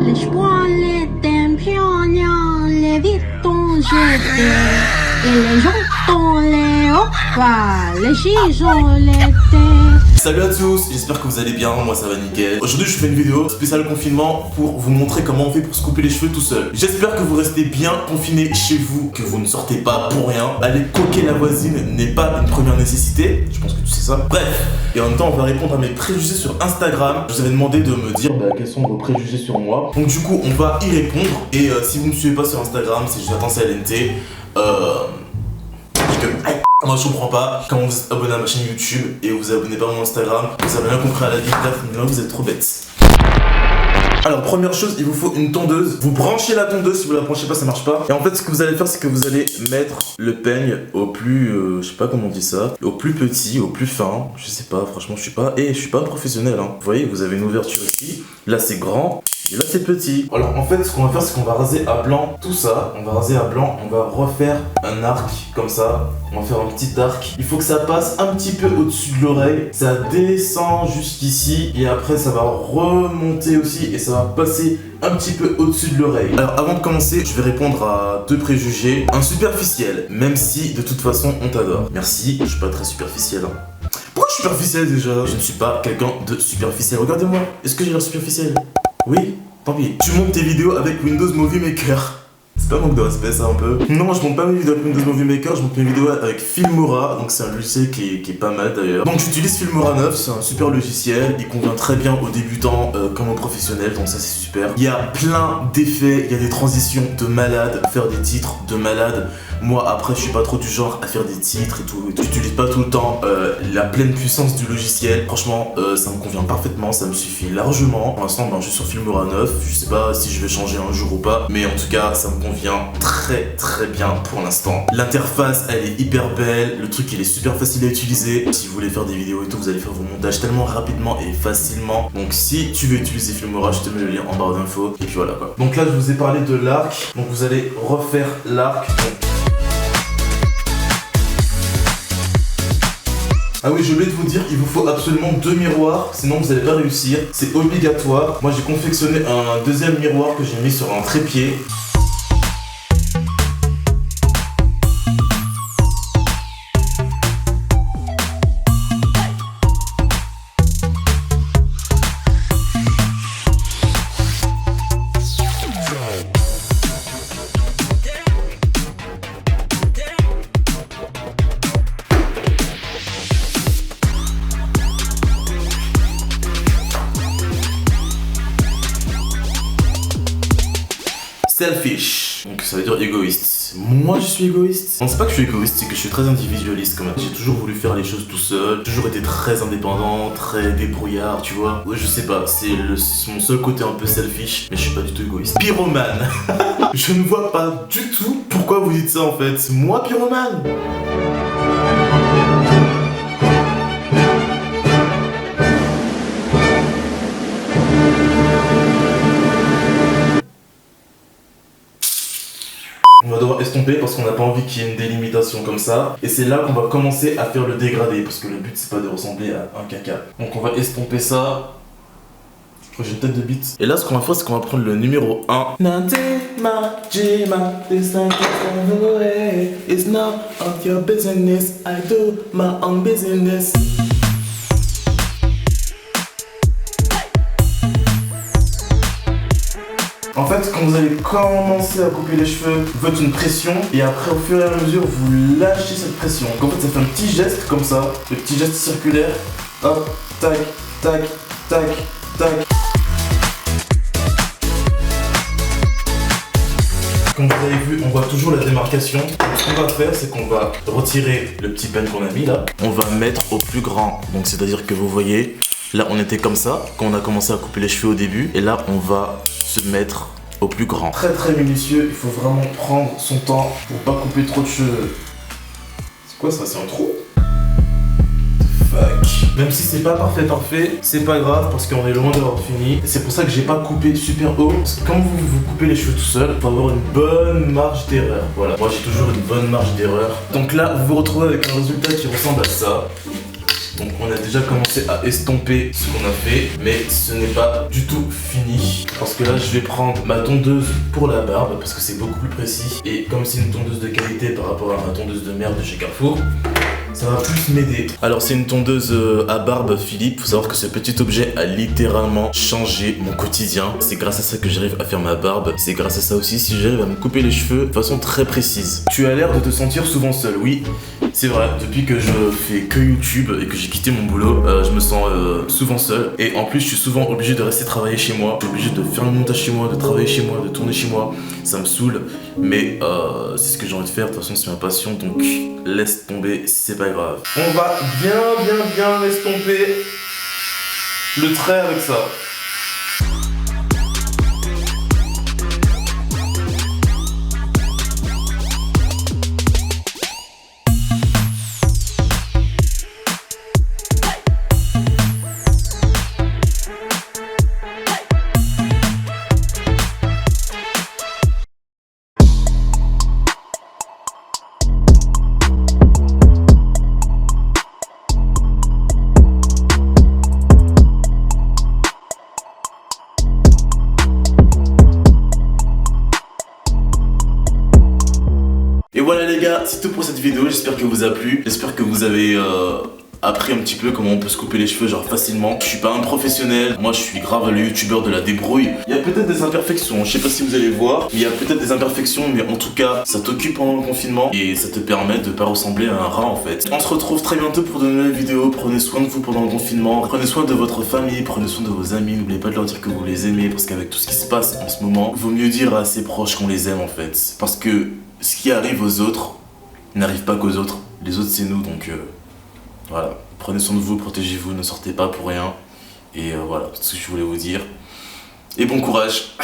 Les chevaux, les tempions, les vitons jetés, et les jantons, les oppas, les chichons, les thés. Salut à tous, j'espère que vous allez bien, moi ça va nickel. Aujourd'hui je fais une vidéo spéciale confinement pour vous montrer comment on fait pour se couper les cheveux tout seul. J'espère que vous restez bien confinés chez vous, que vous ne sortez pas pour rien. Aller coquer la voisine n'est pas une première nécessité, je pense que tu sais ça. Bref, et en même temps on va répondre à mes préjugés sur Instagram. Je vous avais demandé de me dire quels sont vos préjugés sur moi. Donc du coup on va y répondre. Et si vous ne me suivez pas sur Instagram, c'est Jonathan CLNT. Moi je comprends pas comment vous êtes abonné à ma chaîne YouTube et vous abonnez pas à mon Instagram. Vous avez rien compris à la vie, bref, mais là vous êtes trop bêtes. Alors première chose, il vous faut une tondeuse. Vous branchez la tondeuse, si vous la branchez pas ça marche pas. Et en fait ce que vous allez faire c'est que vous allez mettre le peigne au plus, je sais pas comment on dit ça, au plus petit, au plus fin. Je sais pas, franchement je suis pas un professionnel hein. Vous voyez, vous avez une ouverture ici, là c'est grand. Et là c'est petit. Alors en fait ce qu'on va faire c'est qu'on va raser à blanc tout ça. On va raser à blanc, on va refaire un arc comme ça. On va faire un petit arc. Il faut que ça passe un petit peu au-dessus de l'oreille. Ça descend jusqu'ici et après ça va remonter aussi et ça va passer un petit peu au-dessus de l'oreille. Alors avant de commencer, je vais répondre à deux préjugés. Un superficiel, même si de toute façon on t'adore. Merci, je suis pas très superficiel hein. Pourquoi je suis superficiel déjà? Je ne suis pas quelqu'un de superficiel. Regardez-moi, est-ce que j'ai l'air superficiel? Oui, tant pis. Tu montes tes vidéos avec Windows Movie Maker. C'est pas manque de respect ça un peu. Non, je monte pas mes vidéos avec Windows Movie Maker, je monte mes vidéos avec Filmora. Donc c'est un logiciel qui est pas mal d'ailleurs. Donc j'utilise Filmora 9, c'est un super logiciel. Il convient très bien aux débutants comme aux professionnels, donc ça c'est super. Il y a plein d'effets, il y a des transitions de malade, faire des titres de malade. Moi après je suis pas trop du genre à faire des titres et tout. J'utilise pas tout le temps la pleine puissance du logiciel. Franchement ça me convient parfaitement, ça me suffit largement. Pour l'instant je suis sur Filmora 9, je sais pas si je vais changer un jour ou pas. Mais en tout cas ça me convient très bien pour l'instant. L'interface elle est hyper belle, le truc il est super facile à utiliser. Si vous voulez faire des vidéos et tout, vous allez faire vos montages tellement rapidement et facilement. Donc si tu veux utiliser Filmora, je te mets le lien en barre d'infos. Et puis voilà quoi. Donc là je vous ai parlé de l'arc, donc vous allez refaire l'arc. Ah oui, j'ai oublié de vous dire, il vous faut absolument 2 miroirs, sinon vous n'allez pas réussir. C'est obligatoire. Moi j'ai confectionné un deuxième miroir que j'ai mis sur un trépied. Selfish, donc ça veut dire égoïste. Moi je suis égoïste. Non, c'est pas que je suis égoïste, c'est que je suis très individualiste quand même. J'ai toujours voulu faire les choses tout seul, toujours été très indépendant, très débrouillard, tu vois. Ouais, je sais pas, c'est mon seul côté un peu selfish, mais je suis pas du tout égoïste. Pyromane. Je ne vois pas du tout pourquoi vous dites ça en fait. Moi pyromane. On va devoir estomper parce qu'on n'a pas envie qu'il y ait une délimitation comme ça. Et c'est là qu'on va commencer à faire le dégradé. Parce que le but c'est pas de ressembler à un caca. Donc on va estomper ça. Je crois que j'ai une tête de bite. Et là ce qu'on va faire c'est qu'on va prendre le numéro 1. It's none of your business. I do my own business. En fait, quand vous allez commencer à couper les cheveux, vous faites une pression et après, au fur et à mesure, vous lâchez cette pression. Donc en fait, ça fait un petit geste comme ça, le petit geste circulaire. Hop, tac, tac, tac, tac. Comme vous avez vu, on voit toujours la démarcation. Ce qu'on va faire, c'est qu'on va retirer le petit peigne qu'on a mis là. On va mettre au plus grand. Donc c'est-à-dire que vous voyez, là on était comme ça quand on a commencé à couper les cheveux au début. Et là, on va se mettre au plus grand. Très minutieux, il faut vraiment prendre son temps pour pas couper trop de cheveux. C'est quoi ça? C'est un trou? Fuck. Même si c'est pas parfait, c'est pas grave parce qu'on est loin d'avoir fini. C'est pour ça que j'ai pas coupé super haut. Parce que quand vous coupez les cheveux tout seul, il faut avoir une bonne marge d'erreur. Voilà, moi j'ai toujours une bonne marge d'erreur. Donc là, vous vous retrouvez avec un résultat qui ressemble à ça. Donc on a déjà commencé à estomper ce qu'on a fait, mais ce n'est pas du tout fini. Parce que là je vais prendre ma tondeuse pour la barbe, parce que c'est beaucoup plus précis. Et comme c'est une tondeuse de qualité par rapport à ma tondeuse de merde de chez Carrefour, ça va plus m'aider. Alors c'est une tondeuse à barbe Philippe. Faut savoir que ce petit objet a littéralement changé mon quotidien. C'est grâce à ça que j'arrive à faire ma barbe. C'est grâce à ça aussi si j'arrive à me couper les cheveux de façon très précise. Tu as l'air de te sentir souvent seul. Oui, c'est vrai. Depuis que je fais que YouTube et que j'ai quitté mon boulot, je me sens souvent seul. Et en plus je suis souvent obligé de rester travailler chez moi. Je suis obligé de faire le montage chez moi, de travailler chez moi, de tourner chez moi. Ça me saoule. Mais c'est ce que j'ai envie de faire. De toute façon c'est ma passion. Donc laisse tomber, c'est pas grave. On va bien estomper le trait avec ça. Et voilà les gars, c'est tout pour cette vidéo, j'espère que vous a plu, j'espère que vous avez appris un petit peu comment on peut se couper les cheveux genre facilement. Je suis pas un professionnel, moi je suis grave le youtubeur de la débrouille. Il y a peut-être des imperfections, je sais pas si vous allez voir, il y a peut-être des imperfections, mais en tout cas ça t'occupe pendant le confinement et ça te permet de pas ressembler à un rat en fait. On se retrouve très bientôt pour de nouvelles vidéos, prenez soin de vous pendant le confinement, prenez soin de votre famille, prenez soin de vos amis, n'oubliez pas de leur dire que vous les aimez parce qu'avec tout ce qui se passe en ce moment, vaut mieux dire à ses proches qu'on les aime en fait. Parce que ce qui arrive aux autres n'arrive pas qu'aux autres, les autres c'est nous donc voilà, prenez soin de vous, protégez-vous, ne sortez pas pour rien et voilà, c'est ce que je voulais vous dire et bon courage.